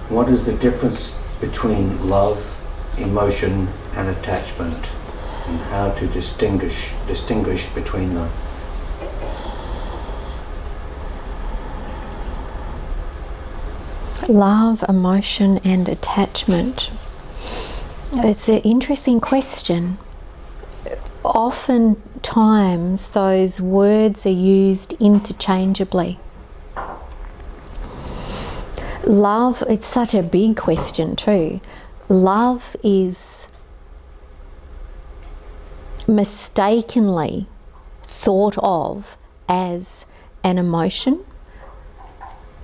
What is the difference between love, emotion and attachment, and how to distinguish between them? Love, emotion and attachment. It's an interesting question. Oftentimes those words are used interchangeably. Love, it's such a big question too. Love is mistakenly thought of as an emotion.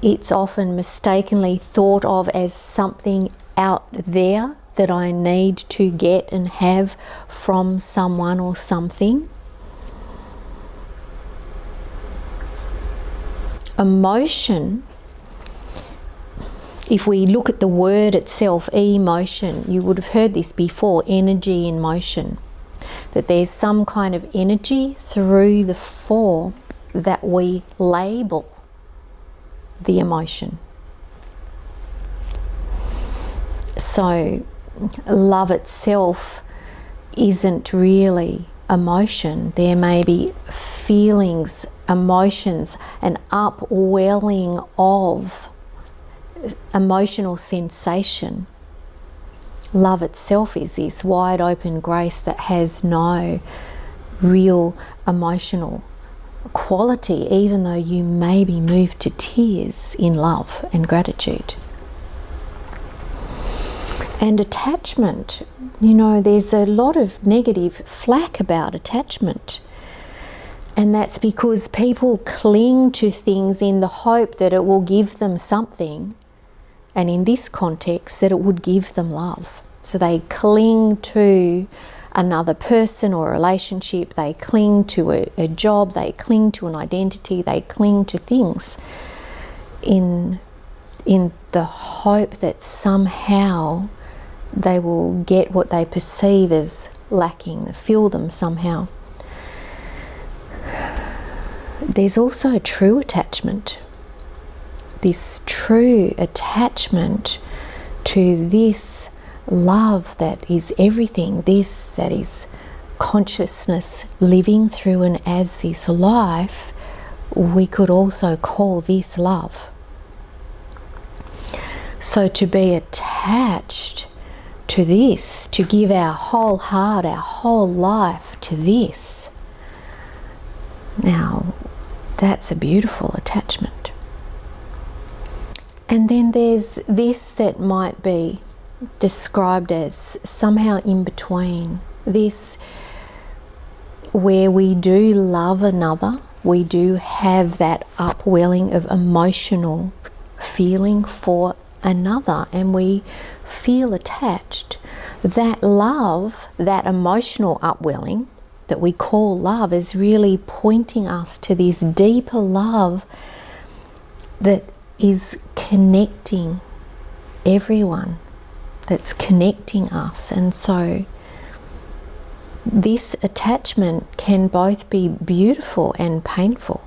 It's often mistakenly thought of as something out there that I need to get and have from someone or something. Emotion, if we look at the word itself, emotion, you would have heard this before, energy in motion, that there's some kind of energy through the form that we label the emotion. So love itself isn't really emotion. There may be feelings, emotions, an upwelling of emotional sensation. Love itself is this wide open grace that has no real emotional quality, even though you may be moved to tears in love and gratitude. And attachment, you know, there's a lot of negative flack about attachment. And that's because people cling to things in the hope that it will give them something, and in this context, that it would give them love. So they cling to another person or a relationship, they cling to a job, they cling to an identity, they cling to things in the hope that somehow they will get what they perceive as lacking, fill them somehow. There's also a true attachment. This true attachment to this love that is everything, this that is consciousness living through and as this life, we could also call this love. So to be attached to this, to give our whole heart, our whole life to this, now that's a beautiful attachment. And then there's this that might be described as somehow in between. This where we do love another, we do have that upwelling of emotional feeling for another, and we feel attached. That love, that emotional upwelling that we call love, is really pointing us to this deeper love that is connecting everyone, that's connecting us. And so this attachment can both be beautiful and painful.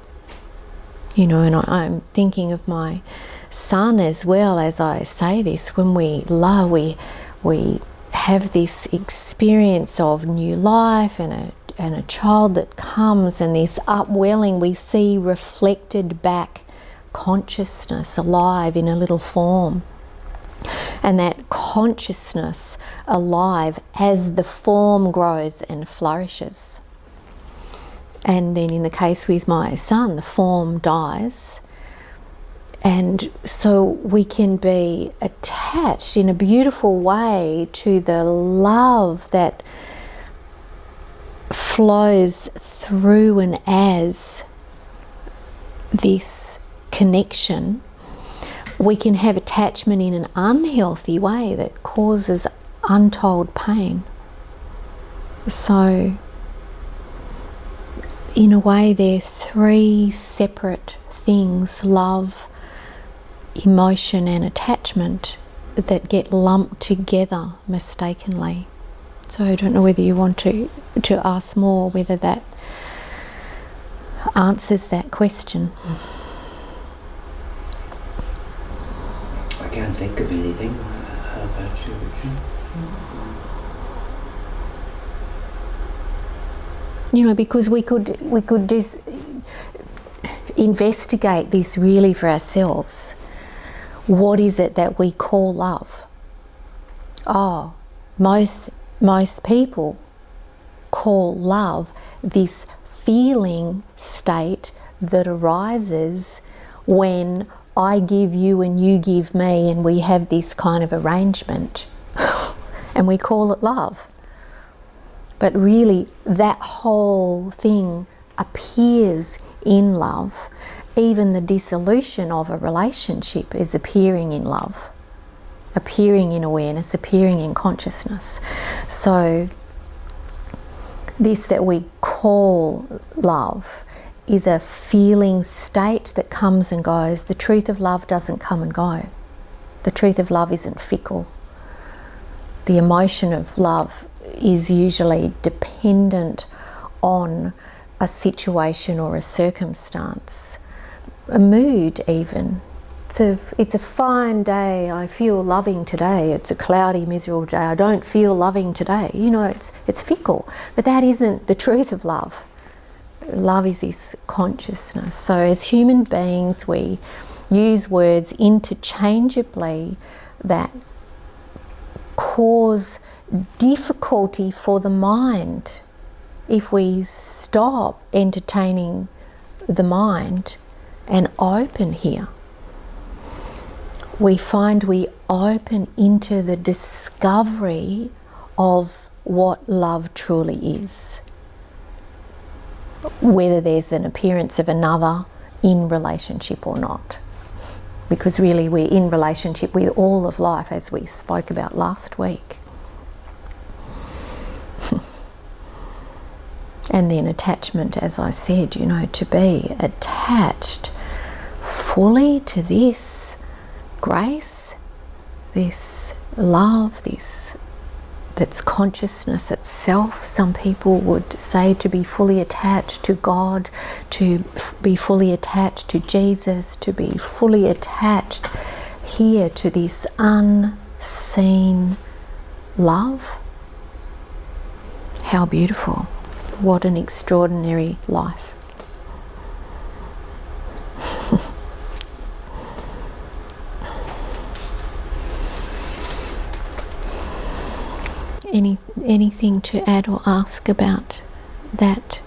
You know, and I'm thinking of my son as well as I say this. When we love, we have this experience of new life and a child that comes, and this upwelling, we see reflected back consciousness alive in a little form. And that consciousness alive as the form grows and flourishes. And then in the case with my son, the form dies. And so we can be attached in a beautiful way to the love that flows through and as this connection. We can have attachment in an unhealthy way that causes untold pain. So, in a way, they're three separate things: love, emotion and attachment, that get lumped together mistakenly. So I don't know whether you want to ask more, whether that answers that question. I can't think of anything. How about you, Richard? You know, because we could just investigate this really for ourselves. What is it that we call love? Oh, most people call love this feeling state that arises when I give you and you give me, and we have this kind of arrangement and we call it love. But really, that whole thing appears in love. Even the dissolution of a relationship is appearing in love, appearing in awareness, appearing in consciousness. So this that we call love is a feeling state that comes and goes. The truth of love doesn't come and go. The truth of love isn't fickle. The emotion of love is usually dependent on a situation or a circumstance, a mood even. It's a fine day, I feel loving today. It's a cloudy, miserable day, I don't feel loving today. You know, it's fickle, but that isn't the truth of love. Love is this consciousness. So as human beings, we use words interchangeably that cause difficulty for the mind. If we stop entertaining the mind and open here, we find we open into the discovery of what love truly is. Whether there's an appearance of another in relationship or not. Because really we're in relationship with all of life, as we spoke about last week. And then attachment, as I said, you know, to be attached fully to this grace, this love, this that's consciousness itself. Some people would say to be fully attached to God, to be fully attached to Jesus, to be fully attached here to this unseen love. How beautiful. What an extraordinary life. Anything to add or ask about that?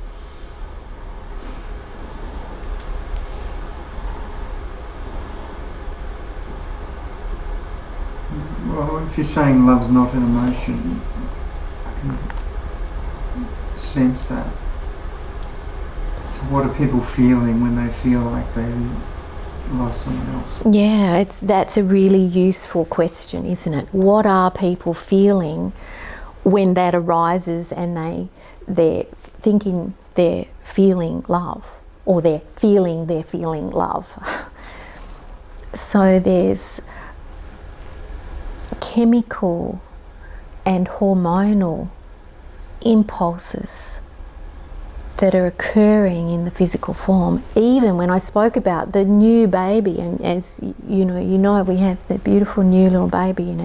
Well, if you're saying love's not an emotion, I can sense that. So what are people feeling when they feel like they love someone else? Yeah, that's a really useful question, isn't it? What are people feeling when that arises and they're thinking they're feeling love, or they're feeling love? So there's chemical and hormonal impulses that are occurring in the physical form. Even when I spoke about the new baby, and as you know, we have the beautiful new little baby in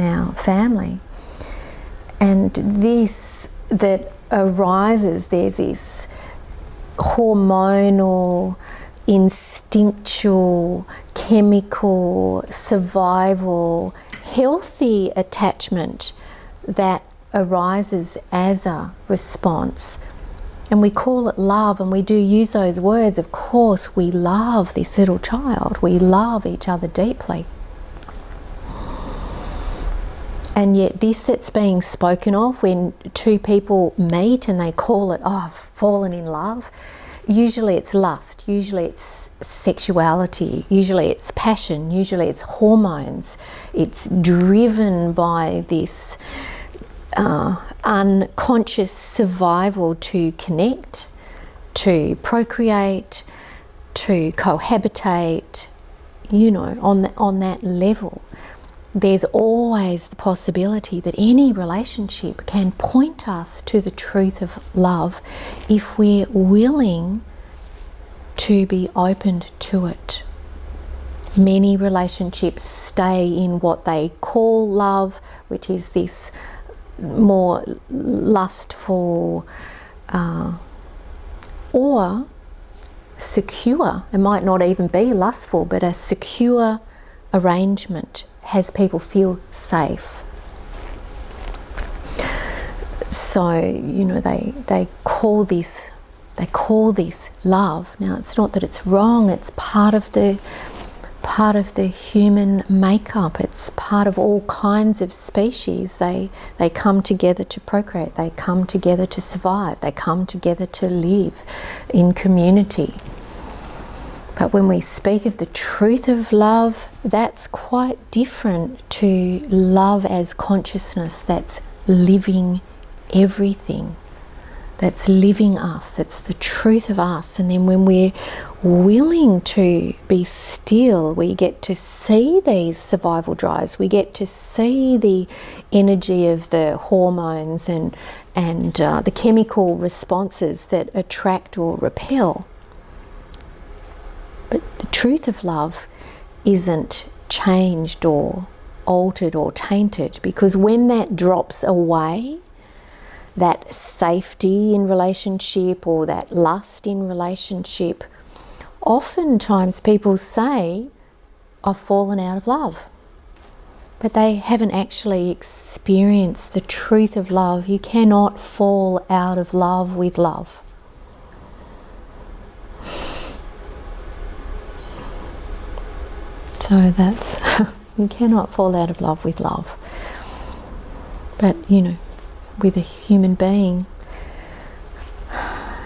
our family, and this that arises, there's this hormonal, instinctual, chemical, survival, healthy attachment that arises as a response. And we call it love, and we do use those words. Of course, we love this little child. We love each other deeply. And yet this that's being spoken of when two people meet and they call it, oh, I've fallen in love, usually it's lust, usually it's sexuality, usually it's passion, usually it's hormones. It's driven by this unconscious survival to connect, to procreate, to cohabitate, on that level. There's always the possibility that any relationship can point us to the truth of love if we're willing to be opened to it. Many relationships stay in what they call love, which is this more lustful or secure. It might not even be lustful, but a secure arrangement has people feel safe. So, you know, they call this love. Now, it's not that it's wrong. It's part of the human makeup. It's part of all kinds of species. They come together to procreate. They come together to survive. They come together to live in community. But when we speak of the truth of love, that's quite different to love as consciousness that's living everything, that's living us, that's the truth of us. And then when we're willing to be still, we get to see these survival drives, we get to see the energy of the hormones and the chemical responses that attract or repel. But the truth of love isn't changed or altered or tainted, because when that drops away, that safety in relationship or that lust in relationship, oftentimes people say, I've fallen out of love. But they haven't actually experienced the truth of love. You cannot fall out of love with love. So that's, you cannot fall out of love with love. But, you know, with a human being,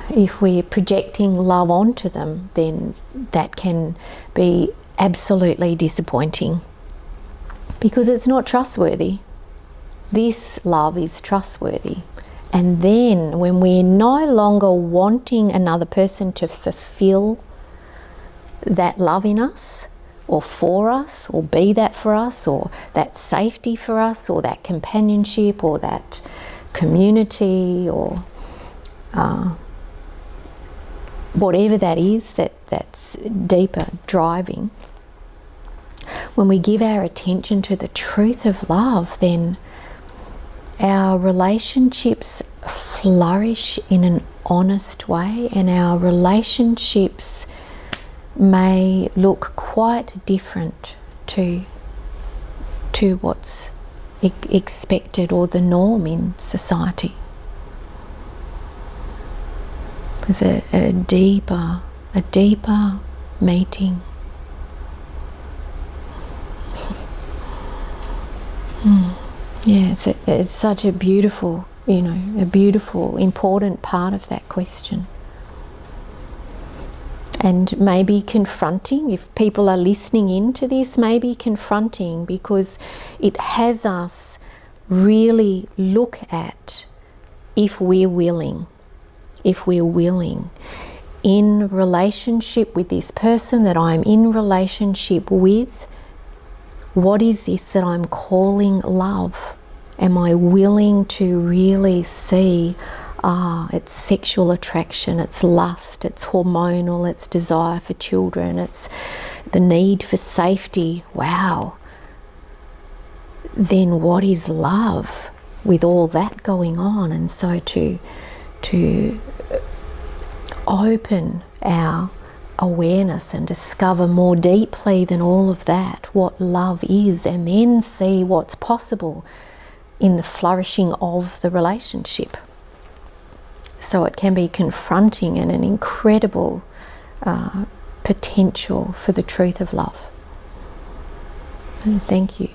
if we're projecting love onto them, then that can be absolutely disappointing, because it's not trustworthy. This love is trustworthy. And then when we're no longer wanting another person to fulfill that love in us, or for us, or be that for us, or that safety for us, or that companionship, or that community, or whatever that is that's deeper driving, when we give our attention to the truth of love, then our relationships flourish in an honest way, and our relationships may look quite different to what's expected or the norm in society. There's a deeper meeting. Yeah, it's such a beautiful, important part of that question. And maybe confronting, if people are listening into this, maybe confronting, because it has us really look at if we're willing in relationship with this person that I'm in relationship with, what is this that I'm calling love? Am I willing to really see, it's sexual attraction, it's lust, it's hormonal, it's desire for children, it's the need for safety. Wow. Then what is love with all that going on? And so to open our awareness and discover more deeply than all of that what love is, and then see what's possible in the flourishing of the relationship. So it can be confronting and an incredible potential for the truth of love. And thank you.